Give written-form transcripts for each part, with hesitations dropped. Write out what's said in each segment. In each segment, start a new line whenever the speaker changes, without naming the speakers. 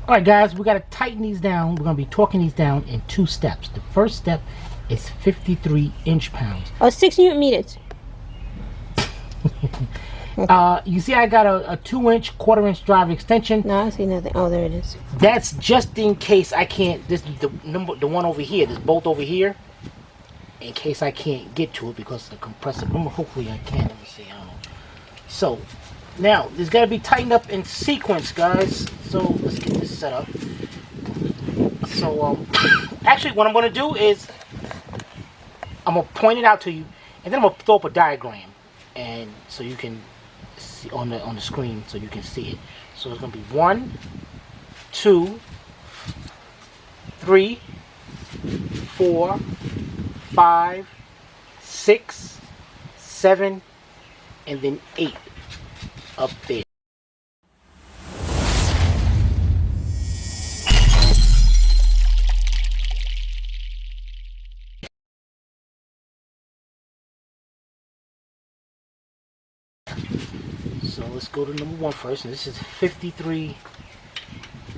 All right, guys, we got to tighten these down. We're going to be torquing these down in 2 steps. The first step is 53 inch-pounds.
Oh, 6 Newton meters.
You see I got a 2-inch, 1/4-inch drive extension.
No, I see nothing. Oh, there it is.
That's just in case I can't, this is the one over here, this bolt over here, in case I can't get to it because of the compressor. Hopefully I can. Let me see. I don't know. So, now, there's got to be tightened up in sequence, guys. So, let's get this set up. So, actually, what I'm going to do is, I'm going to point it out to you, and then I'm going to throw up a diagram, and so you can see on the screen, so you can see it. So, it's going to be 1, 2, 3, 4, 5, 6, 7, and then 8 up there. So let's go to number 1 first, and this is 53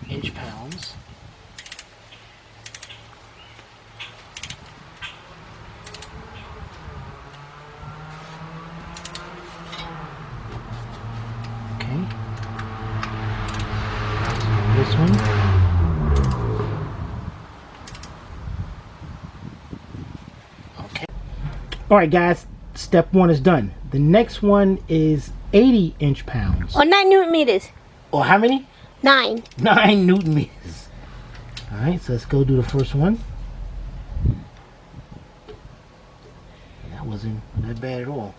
inch-pounds. Okay. So this one. Okay. All right, guys. Step 1 is done. The next one is 80 inch-pounds.
Oh, 9 Newton meters.
Or how many?
9.
9 Newton meters. All right, so let's go do the first one. That wasn't that bad at all.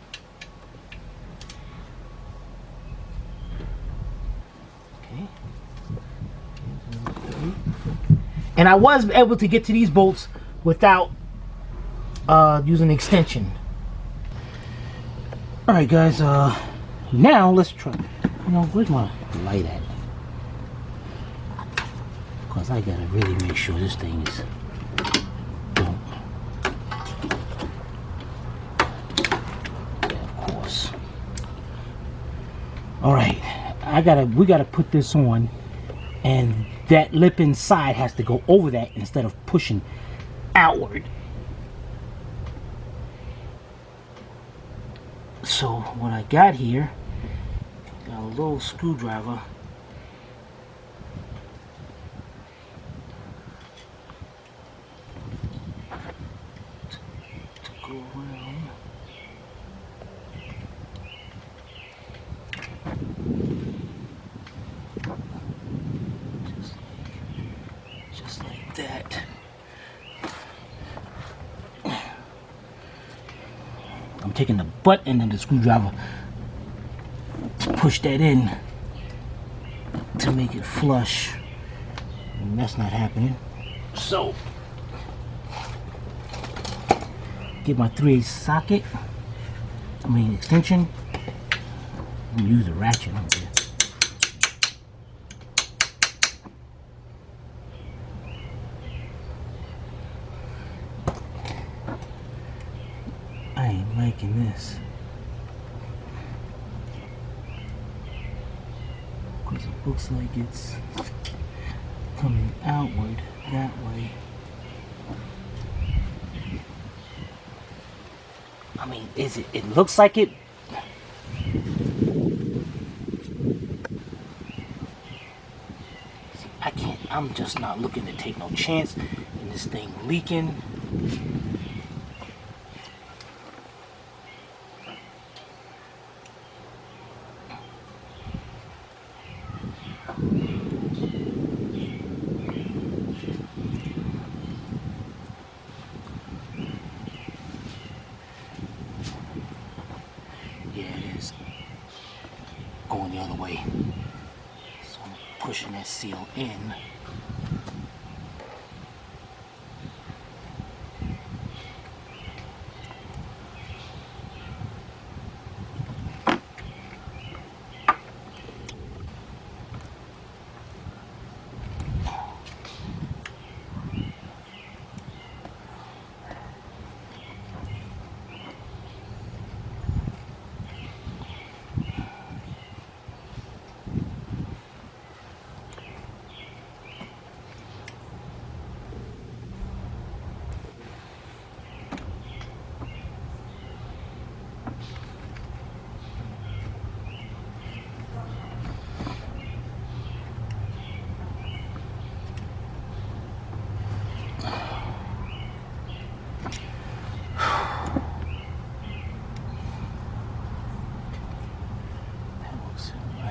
Okay. And I was able to get to these bolts without using an extension. All right, guys. Now let's try. You know, where's my light at? Because I gotta really make sure this thing is. Don't. Yeah, of course. All right, we gotta put this on, and that lip inside has to go over that instead of pushing outward. So what I got here, got a little screwdriver. To go around. Just like that. I'm taking the butt end of the screwdriver to push that in to make it flush, and that's not happening. So, get my 3/8 socket, extension. I'm gonna use a ratchet on here. I ain't liking this. Because it looks like it's coming outward that way. I mean, it looks like it. See, I'm just not looking to take no chance in this thing leaking. Yeah, it is going the other way. So I'm pushing that seal in.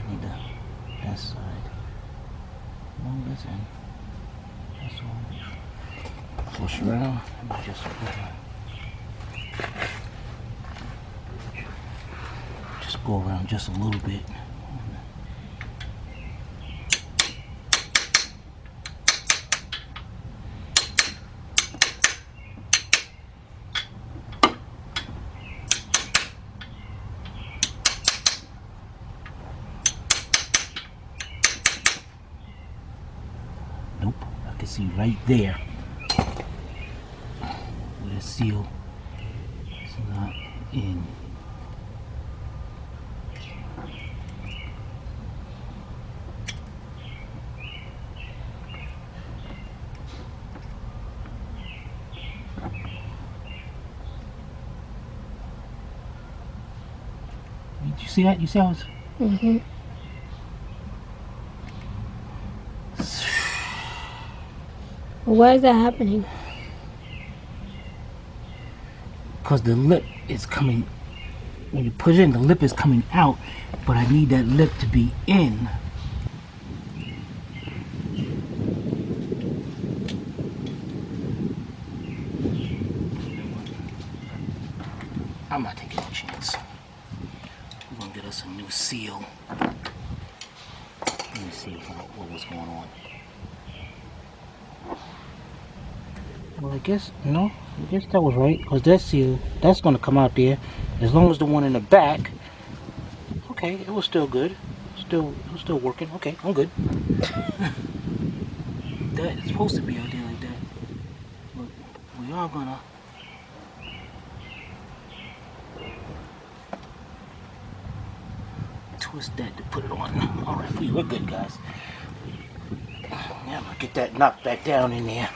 need that side. No, that's in. That's all. Push around and just go around just a little bit. Nope, I can see right there where the seal is not in. Did you see that? You see how it's...
Mm-hmm. Why is that happening?
Because the lip is coming, when you put it in, the lip is coming out, but I need that lip to be in. I'm not taking a chance. We're going to get us a new seal. Let me see what was going on. Well, I guess, no, I guess that was right, because that seal, that's going to come out there, as long as the one in the back, okay, it was still good, it was still working, okay, I'm good. That is supposed to be out there like that, but we are going to twist that to put it on. Alright, we're good, guys. Yeah, I'm going to get that knocked back down in there.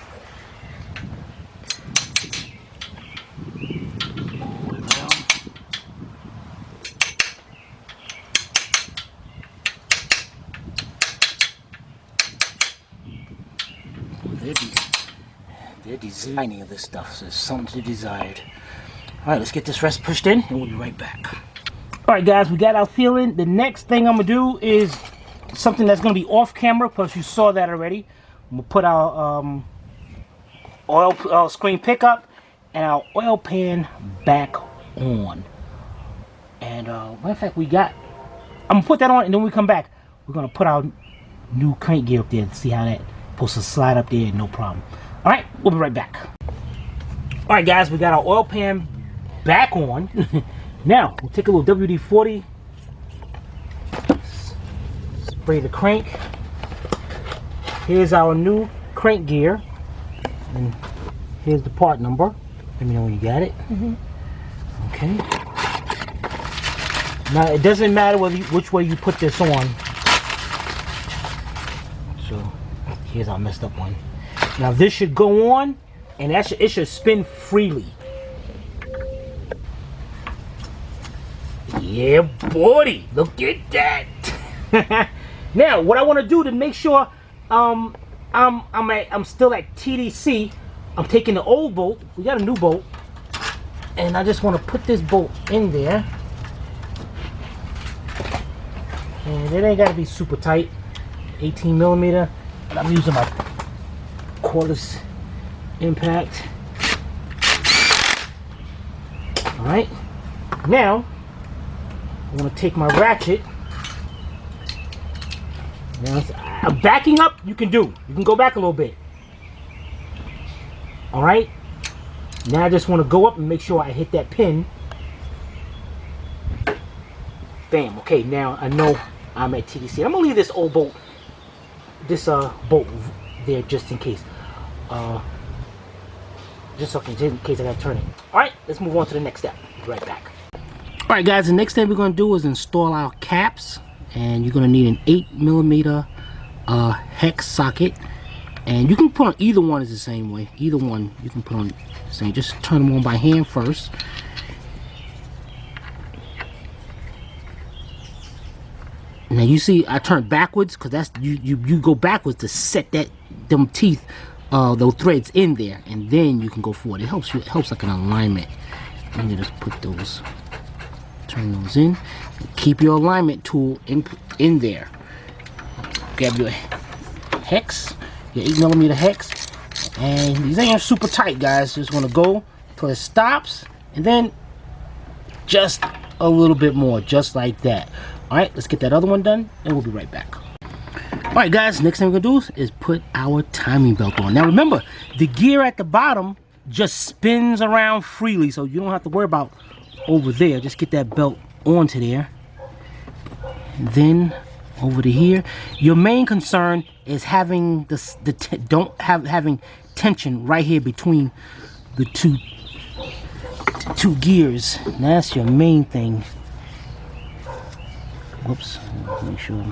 They're designing of this stuff, so it's something to be desired. Alright, let's get this rest pushed in and we'll be right back. Alright guys, we got our sealing. The next thing I'm going to do is something that's going to be off camera, plus you saw that already. I'm going to put our oil screen pickup and our oil pan back on. And matter of fact, I'm going to put that on, and then when we come back, we're going to put our new crank gear up there to see how that's supposed to slide up there, no problem. Alright, we'll be right back. Alright guys, we got our oil pan back on. Now, we'll take a little WD-40, spray the crank. Here's our new crank gear, and here's the part number. Let me know when you got it.
Mm-hmm.
Okay. Now, it doesn't matter which way you put this on. So, here's our messed up one. Now, this should go on, and it should spin freely. Yeah, buddy, look at that. Now, what I want to do to make sure I'm still at TDC, I'm taking the old bolt. We got a new bolt, and I just want to put this bolt in there. And it ain't got to be super tight, 18 millimeter. But I'm using my cordless impact. All right, now I'm going to take my ratchet. Now, backing up, you can go back a little bit. All right. Now I just want to go up and make sure I hit that pin. Bam. Okay. Now I know I'm at TDC. I'm gonna leave this old bolt, bolt there just in case. Just in case I gotta turn it. All right. Let's move on to the next step. Be right back. All right, guys. The next thing we're gonna do is install our caps, and you're gonna need an 8 millimeter hex socket. And you can put on either one is the same way. Either one you can put on the same. Just turn them on by hand first. Now you see I turned backwards because that's you go backwards to set them teeth, those threads in there, and then you can go forward. It helps like an alignment. And you just put those Turn those in. Keep your alignment tool in there. Grab your hex, your 8mm hex, and these ain't super tight, guys. Just want to go till it stops, and then just a little bit more, just like that. All right, let's get that other one done, and we'll be right back. All right, guys, next thing we're gonna do is put our timing belt on. Now remember, the gear at the bottom just spins around freely, so you don't have to worry about over there. Just get that belt onto there, and then over to here. Your main concern is having having tension right here between the two gears. And that's your main thing. Whoops, make sure.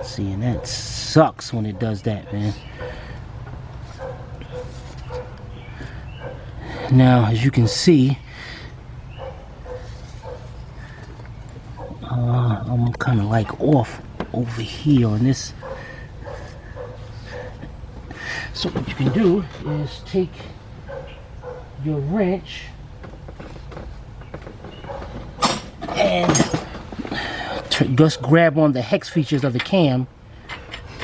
See, and that sucks when it does that, man. Now, as you can see, I'm kind of like off over here on this. So what you can do is take your wrench and just grab on the hex features of the cam,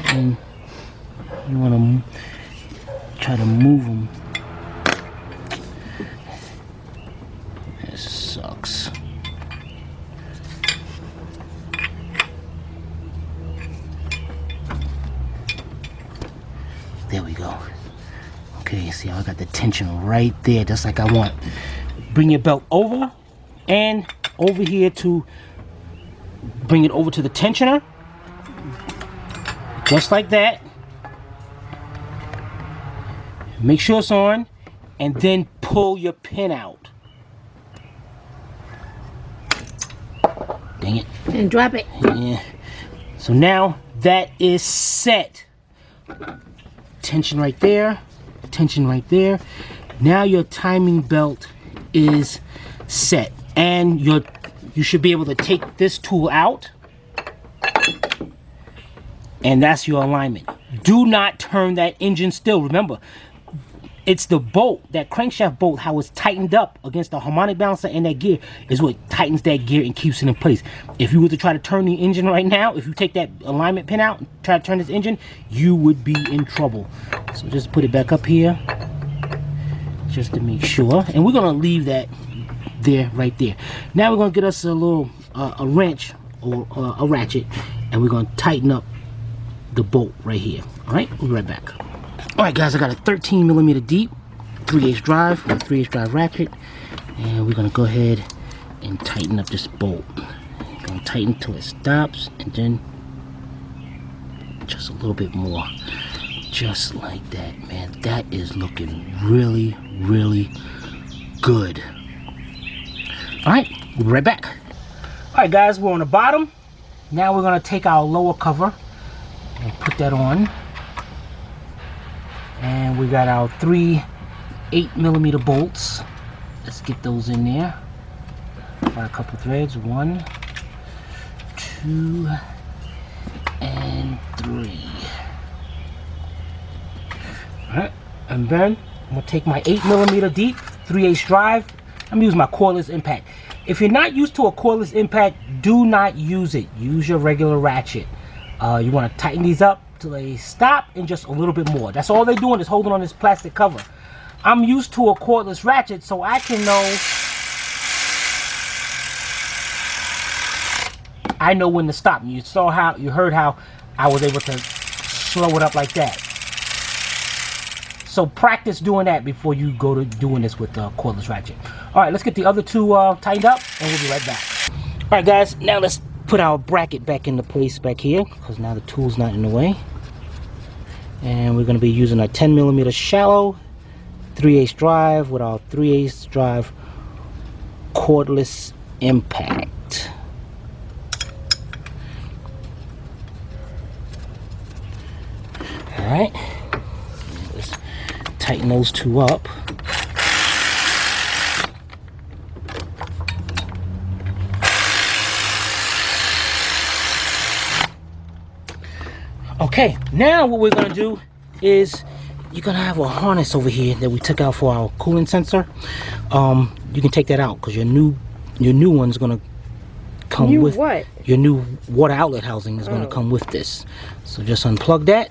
and you want to try to move them. This sucks. There we go. Okay, see how I got the tension right there, just like I want. Bring your belt over and over here to bring it over to the tensioner, just like that. Make sure it's on, and then pull your pin out. Dang it.
And drop it.
Yeah. So now that is set. Tension right there, tension right there. Now your timing belt is set, and you should be able to take this tool out, and that's your alignment. Do not turn that engine still. Remember, it's the bolt, that crankshaft bolt, how it's tightened up against the harmonic balancer and that gear is what tightens that gear and keeps it in place. If you were to try to turn the engine right now, if you take that alignment pin out and try to turn this engine, you would be in trouble. So just put it back up here, just to make sure. And we're gonna leave that there, right there. Now we're gonna get us a little a wrench or a ratchet, and we're gonna tighten up the bolt right here. All right, we'll be right back. All right, guys, I got a 13mm deep 3/8 drive with a 3/8 drive ratchet, and we're gonna go ahead and tighten up this bolt. We're gonna tighten till it stops, and then just a little bit more, just like that, man. That is looking really, really good. All right, we'll be right back. All right, guys, we're on the bottom. Now we're gonna take our lower cover and put that on. And we got our 3 8mm bolts. Let's get those in there. Got a couple threads. 1, 2, and 3. Alright, and then I'm gonna take my 8mm deep 3/8 drive. I'm using my cordless impact. If you're not used to a cordless impact, do not use it. Use your regular ratchet. You want to tighten these up till they stop, and just a little bit more. That's all they're doing, is holding on this plastic cover. I'm used to a cordless ratchet, so I can know. I know when to stop. You saw how, you heard how I was able to slow it up like that. So practice doing that before you go to doing this with the cordless ratchet. All right, let's get the other two tightened up, and we'll be right back. All right, guys, now let's put our bracket back into place back here, because now the tool's not in the way. And we're going to be using a 10mm shallow 3/8 drive with our 3/8 drive cordless impact. All right, let's tighten those two up. Okay, now what we're gonna do is you're gonna have a harness over here that we took out for our coolant sensor. You can take that out because your new one's gonna come with
what?
Your new water outlet housing is gonna come with this. So just unplug that,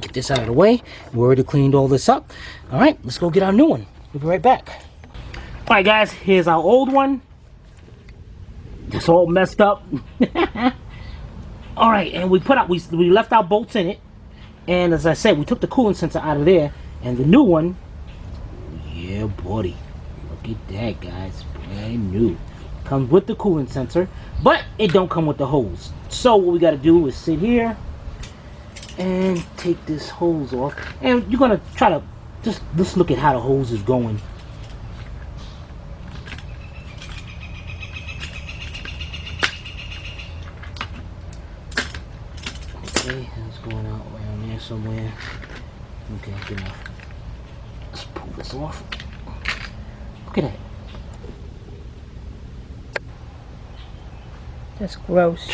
get this out of the way. We already cleaned all this up. All right, let's go get our new one. We'll be right back. All right, guys, here's our old one. It's all messed up. All right, and we left our bolts in it. And as I said, we took the coolant sensor out of there, and the new one, yeah, buddy, look at that, guys, brand new. Comes with the coolant sensor, but it don't come with the hose. So what we got to do is sit here and take this hose off, and you're gonna try to just look at how the hose is going. Okay, that's going out around there somewhere. Okay, good enough. Let's pull this off. Look at that.
That's gross.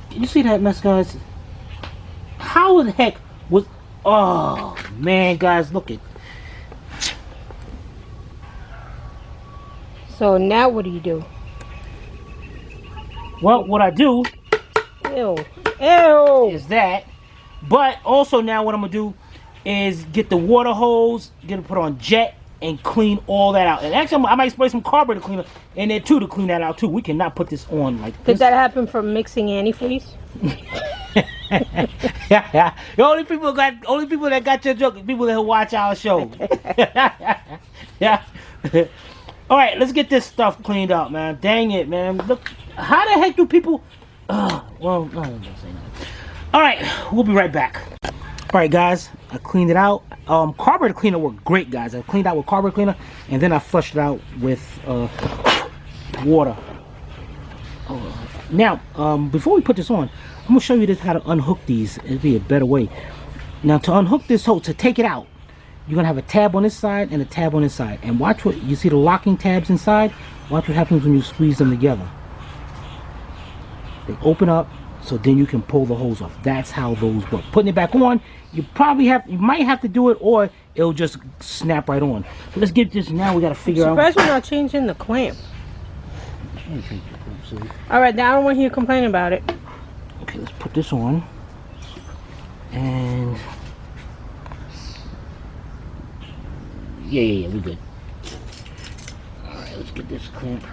Did you see that mess, guys? How the heck was... Oh, man, guys, look at...
So now what do you do?
Well, what I do
Ew. Ew.
is that, but also now what I'm gonna do is get the water hose, get it put on jet, and clean all that out. And actually, I might spray some carburetor cleaner in there too to clean that out too. We cannot put this on like this.
Did that happen from mixing antifreeze?
Yeah. The only people that got your joke are people that watch our show. Yeah. All right, let's get this stuff cleaned up, man. Dang it, man. Look, how the heck do people... well, no, I'm not gonna say that. All right, we'll be right back. All right, guys, I cleaned it out. Carburetor cleaner worked great, guys. I cleaned out with carburetor cleaner, and then I flushed it out with water. Now, before we put this on, I'm gonna show you this how to unhook these. It'd be a better way. Now, to unhook this hose, to take it out, you're gonna have a tab on this side and a tab on this side. And watch what you see, the locking tabs inside. Watch what happens when you squeeze them together. They open up, so then you can pull the hose off. That's how those work. Putting it back on, you might have to do it, or it'll just snap right on. So let's get this now. We gotta figure out.
Surprised we're not changing the clamp. All right, now I don't want to hear you complain about it.
Okay, let's put this on. And yeah, we're good. All right, let's get this clamp.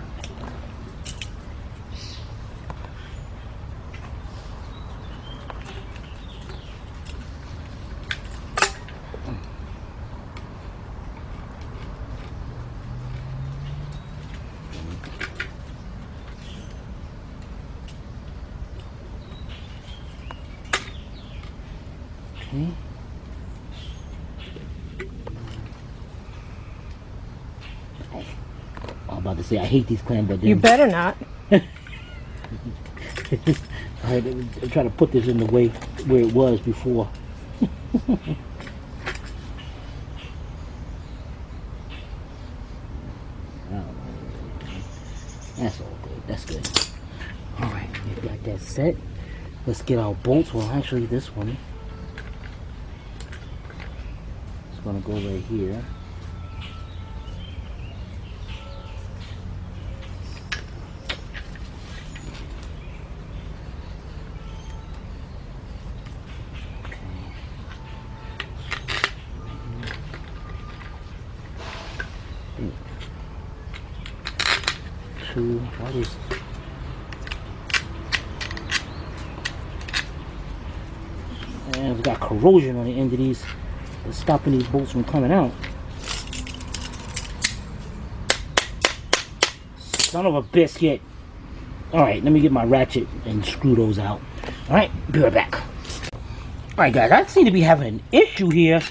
Okay. I'm about to say I hate these clamp, but then
You better not.
all right, I'm trying to put this in the way where it was before. That's all good. That's good. All right, we got that set. Let's get our bolts. Well, actually, this one is gonna go right here. What is... And we've got corrosion on the end of these. It's stopping these bolts from coming out. Son of a biscuit. Alright, let me get my ratchet and screw those out. Alright, be right back. Alright guys, I seem to be having an issue here.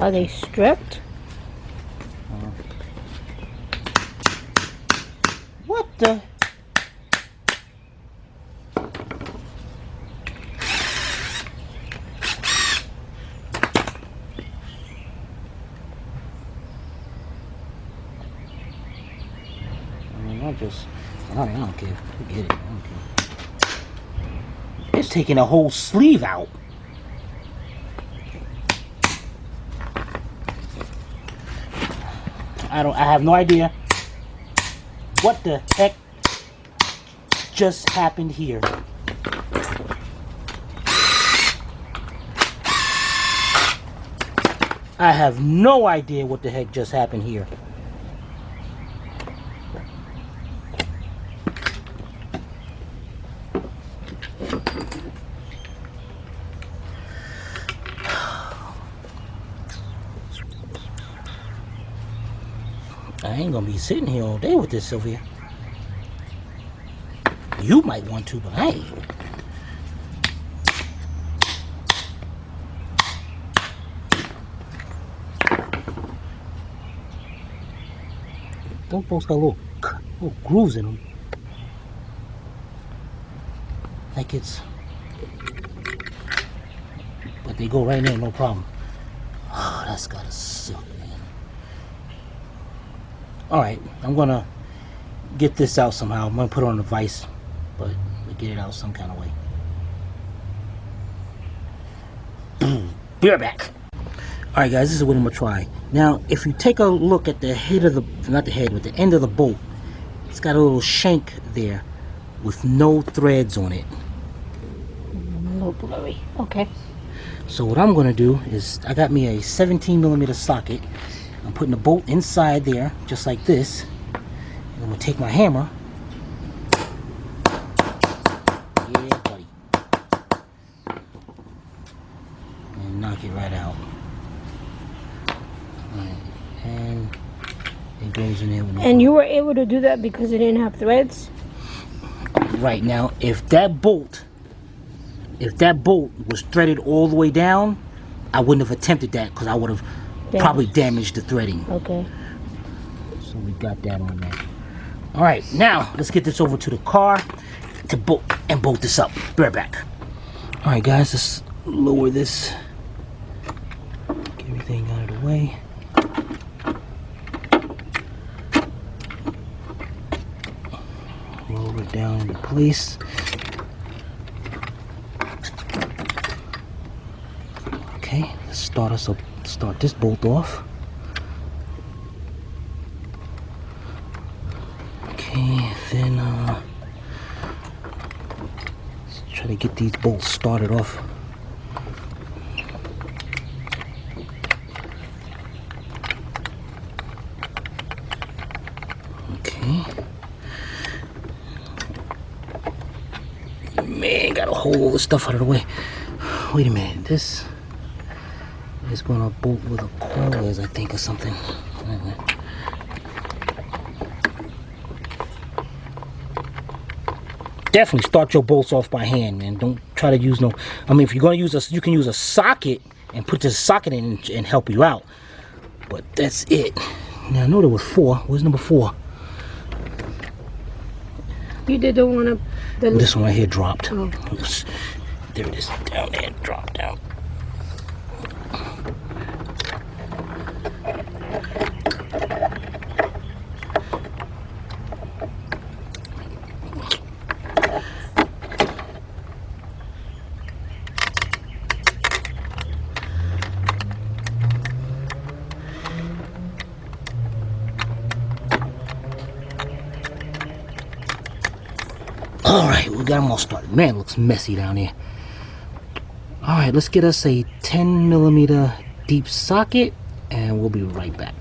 Are they stripped?
What the? I don't care. Forget it. I don't care. It's taking a whole sleeve out. I have no idea what the heck just happened here. I have no idea what the heck just happened here. I ain't gonna be sitting here all day with this, Sylvia. You might want to, but I ain't. Those bolts got little grooves in them. Like it's... But they go right in there, no problem. Oh, that's gotta suck, man. Alright, I'm gonna get this out somehow. I'm gonna put it on the vise, but we'll get it out some kind of way. Be right back. Alright guys, this is what I'm gonna try. Now, if you take a look at the head of the, not the head, but the end of the bolt, it's got a little shank there with no threads on it.
A little blurry. Okay.
So what I'm gonna do is, I got me a 17mm socket. I'm putting the bolt inside there, just like this. And I'm gonna take my hammer. Yeah, buddy. And knock it right out. Alright, and it goes in there.
And you were able to do that because it didn't have threads?
Right, now, if that bolt was threaded all the way down, I wouldn't have attempted that because I would have probably damaged the threading.
Okay.
So we got that on there. Alright, now let's get this over to the car to bolt this up. Be right back. Alright guys, let's lower this. Get everything out of the way. Roll it down into place. Okay, let's start this bolt off. Okay, then let's try to get these bolts started off. Okay. Man, gotta hold all this stuff out of the way. Wait a minute, this is gonna bolt with a coils, I think, or something. Definitely start your bolts off by hand, man. Don't try to use no... I mean, if you're gonna use you can use a socket and put this socket in and help you out. But that's it. Now, I know there was 4. Where's number 4?
You did the one up...
This one right here dropped.
Oh.
Oops. There it is. Down there. Drop down. Alright, we got them all started. Man, it looks messy down here. Alright, let's get us a 10mm deep socket and we'll be right back.